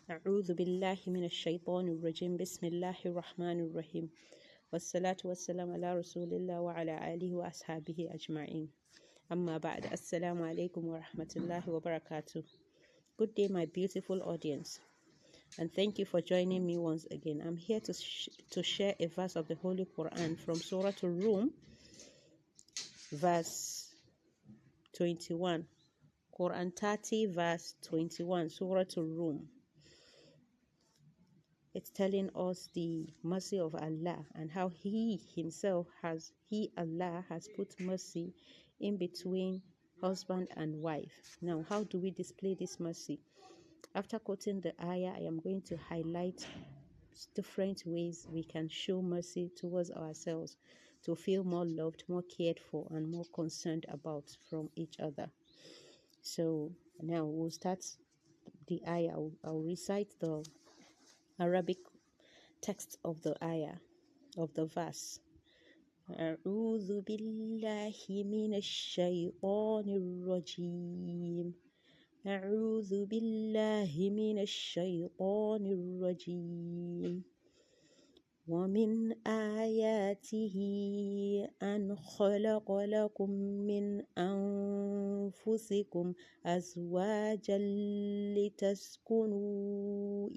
أعوذ بالله من الشيطان الرجيم بسم الله الرحمن الرحيم والصلاة والسلام على رسول الله وعلى آله وأصحابه أجمعين أما بعد السلام عليكم ورحمة الله وبركاته. Good day my beautiful audience, and thank you for joining me once again. I'm here to share a verse of the Holy Quran from Surah Ar-Rum, verse 21. Quran 30 verse 21, Surah Ar-Rum. It's telling us the mercy of Allah and how Allah has put mercy in between husband and wife. Now, how do we display this mercy? After quoting the ayah, I am going to highlight different ways we can show mercy towards ourselves to feel more loved, more cared for, and more concerned about from each other. So now we'll start the ayah. I'll recite the Arabic text of the ayah, of the verse. أعوذ بالله من الشيطان الرجيم أعوذ بالله من الشيطان الرجيم ومن آياته أن خلق لكم من أنفسكم أزواجا لتسكنوا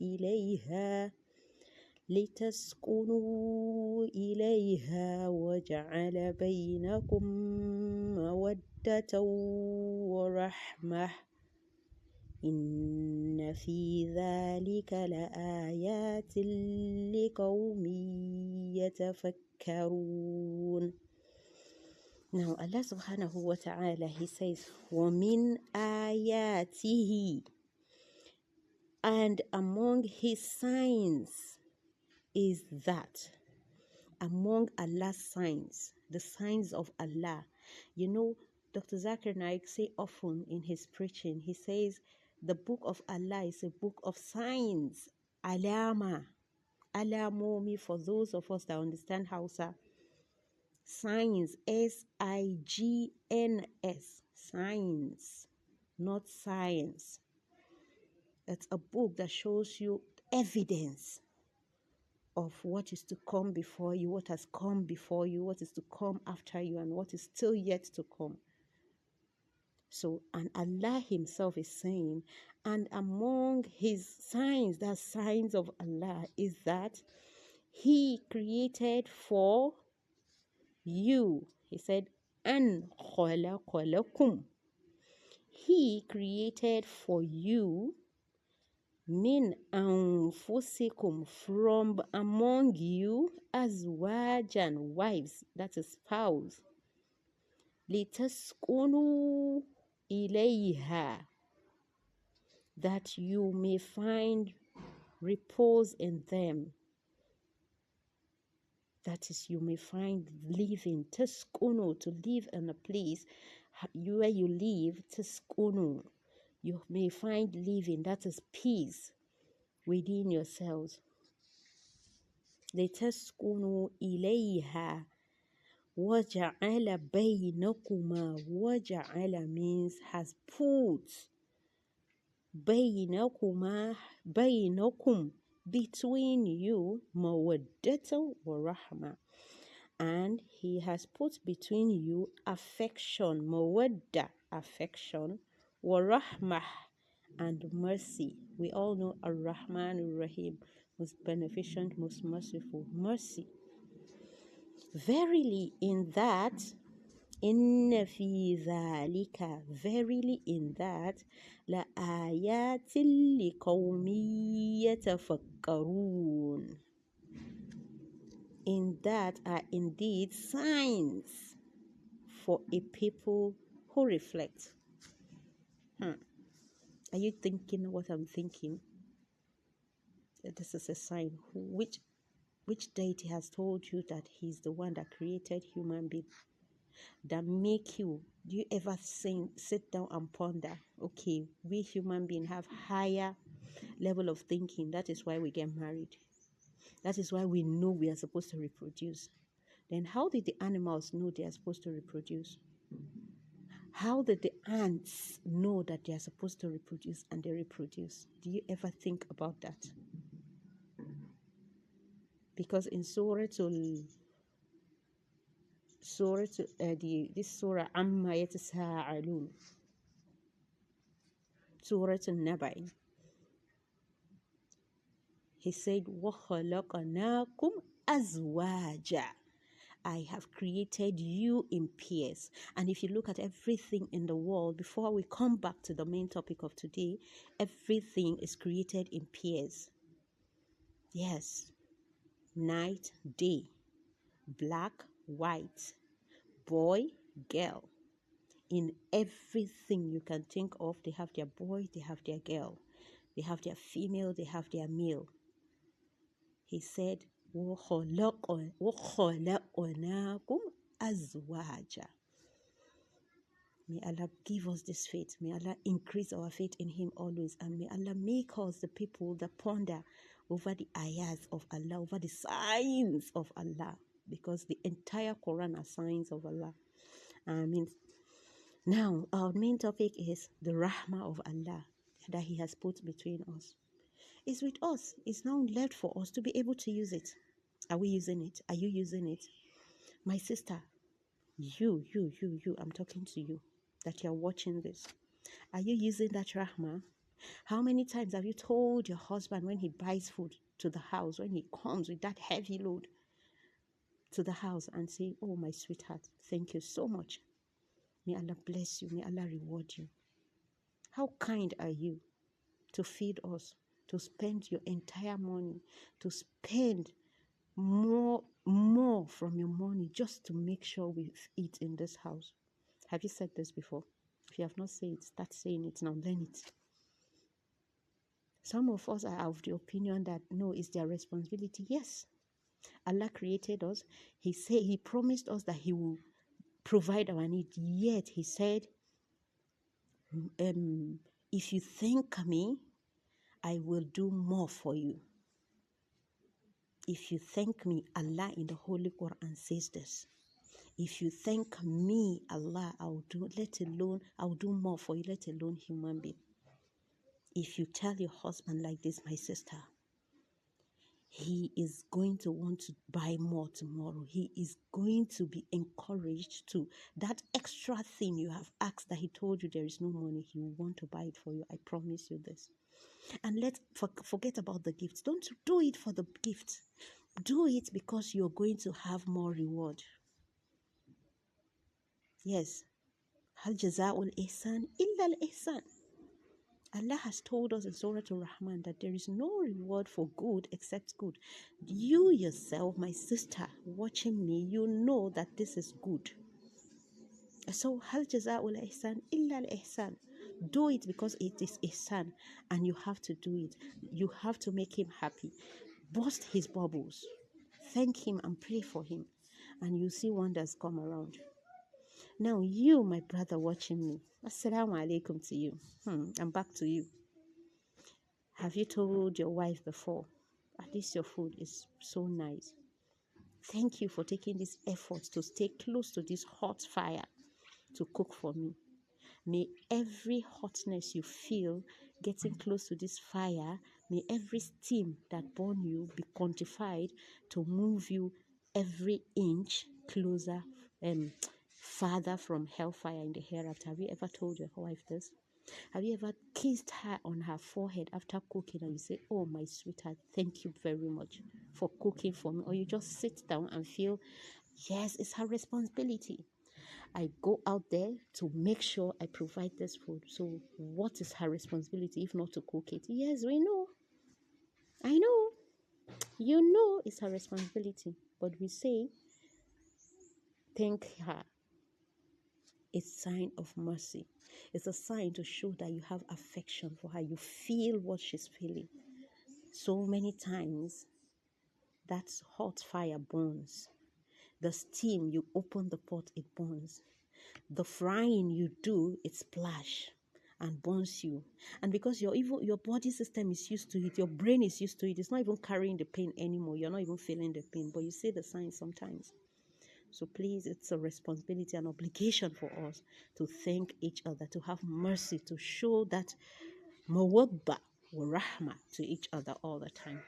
إليها وجعل بينكم مودة ورحمة إن في ذلك لآيات لقوم يتفكرون. Now Allah subhanahu wa ta'ala, he says, وَمِنْ آيَاتِهِ, and among his signs is that, among Allah's signs, the signs of Allah. You know, Dr. Zakir Naik say often in his preaching, he says the book of Allah is a book of signs, alama, alamomi, for those of us that understand Hausa. Signs, S-I-G-N-S, signs, not science. It's a book that shows you evidence of what is to come before you, what has come before you, what is to come after you, and what is still yet to come. So, and Allah himself is saying, and among his signs, the signs of Allah, is that he created for you. He said, an khalaqalakum. He created for you min anfusikum, from among you, azwajan, wives, that is spouse, litaskunu ilayha, that you may find repose in them, that is, you may find living, taskunu, to live in a place where you live, taskunu, you may find living, that is peace within yourselves. لِتَسْكُنُوا إِلَيْهَا وَجَعَلَ بَيْنَكُمَا. وَجَعَلَ means has put, بَيْنَكُمَا, بَيْنَكُمْ, between you, مَوَدَّةً وَرَحْمَةً, and he has put between you affection, mawadda, affection, warahmah, and mercy. We all know Ar-Rahman Ar-Rahim, most beneficent, most merciful, mercy. Verily in that, inna fi dhalika, verily in that, la ayatin liqawmi yatafakkarun, in that are indeed signs for a people who reflect. Are you thinking what I'm thinking? This is a sign. Which deity has told you that he's the one that created human being, that make you? Do you ever sit down and ponder, okay, we human beings have higher level of thinking, that is why we get married, that is why we know we are supposed to reproduce. Then how did the animals know they are supposed to reproduce? How did the ants know that they are supposed to reproduce and they reproduce? Do you ever think about that? Because in this surah Amma Yatasa'alun, Surah An-Nabai, he said, وَخَلَقَنَاكُمْ أَزْوَاجًا. I have created you in pairs. And if you look at everything in the world, before we come back to the main topic of today, everything is created in pairs. Yes, night, day, black, white, boy, girl. In everything you can think of, they have their boy, they have their girl, they have their female, they have their male. He said, وَخَلَقْنَاكُمْ أَزْوَاجًا. May Allah give us this faith. May Allah increase our faith in Him always. And may Allah make us the people that ponder over the ayahs of Allah, over the signs of Allah. Because the entire Quran are signs of Allah. Now, our main topic is the rahmah of Allah that He has put between us. It's with us. It's now left for us to be able to use it. Are we using it? Are you using it? My sister, you, I'm talking to you, that you're watching this. Are you using that rahmah? How many times have you told your husband when he buys food to the house, when he comes with that heavy load to the house and say, oh, my sweetheart, thank you so much. May Allah bless you. May Allah reward you. How kind are you to feed us, to spend your entire money, to spend more from your money just to make sure we eat in this house? Have you said this before? If you have not said it, start saying it now. Learn it. Some of us are of the opinion that no, it's their responsibility. Yes, Allah created us. He promised us that He will provide our need. Yet He said, if you thank me, I will do more for you. If you thank me, Allah in the Holy Quran says this. If you thank me, Allah, I'll do more for you, let alone human being. If you tell your husband like this, my sister, he is going to want to buy more tomorrow. He is going to be encouraged to. That extra thing you have asked that he told you there is no money, he will want to buy it for you. I promise you this. And let's forget about the gifts. Don't do it for the gift. Do it because you're going to have more reward. Yes. Hal jaza'ul ihsan illa al-ihsan. Allah has told us in Surah Al-Rahman that there is no reward for good except good. You yourself, my sister, watching me, you know that this is good. So, hal jaza'ul ihsan illa al-ihsan. Do it because it is ihsan and you have to do it. You have to make him happy. Burst his bubbles. Thank him and pray for him. And you see wonders come around. Now, you, my brother watching me, assalamu alaikum to you. I'm back to you. Have you told your wife before, at least your food is so nice? Thank you for taking this effort to stay close to this hot fire to cook for me. May every hotness you feel getting close to this fire, may every steam that burn you be quantified to move you every inch closer, farther from hellfire in the hereafter. Have you ever told your wife this? Have you ever kissed her on her forehead after cooking and you say, oh, my sweetheart, thank you very much for cooking for me? Or you just sit down and feel, yes, it's her responsibility. I go out there to make sure I provide this food. So what is her responsibility if not to cook it? Yes, we know. I know. You know it's her responsibility. But we say, thank her. It's a sign of mercy. It's a sign to show that you have affection for her. You feel what she's feeling. So many times, that hot fire burns. The steam, you open the pot, it burns. The frying you do, it splash and burns you. And because your body system is used to it, your brain is used to it, it's not even carrying the pain anymore. You're not even feeling the pain, but you see the signs sometimes. So please, it's a responsibility and obligation for us to thank each other, to have mercy, to show that mawadda wa rahma to each other all the time.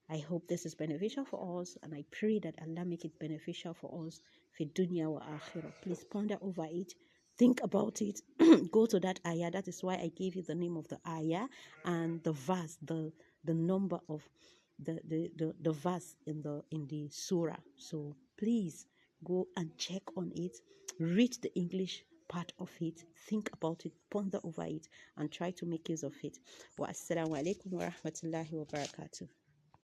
I hope this is beneficial for us, and I pray that Allah make it beneficial for us for dunya wa akhirah. Please ponder over it, think about it. Go to that ayah. That is why I gave you the name of the ayah and the verse, the number of the verse in the surah. So please go and check on it, read the English part of it, think about it, ponder over it, and try to make use of it. Wa assalamu alaikum wa rahmatullahi wa barakatuh.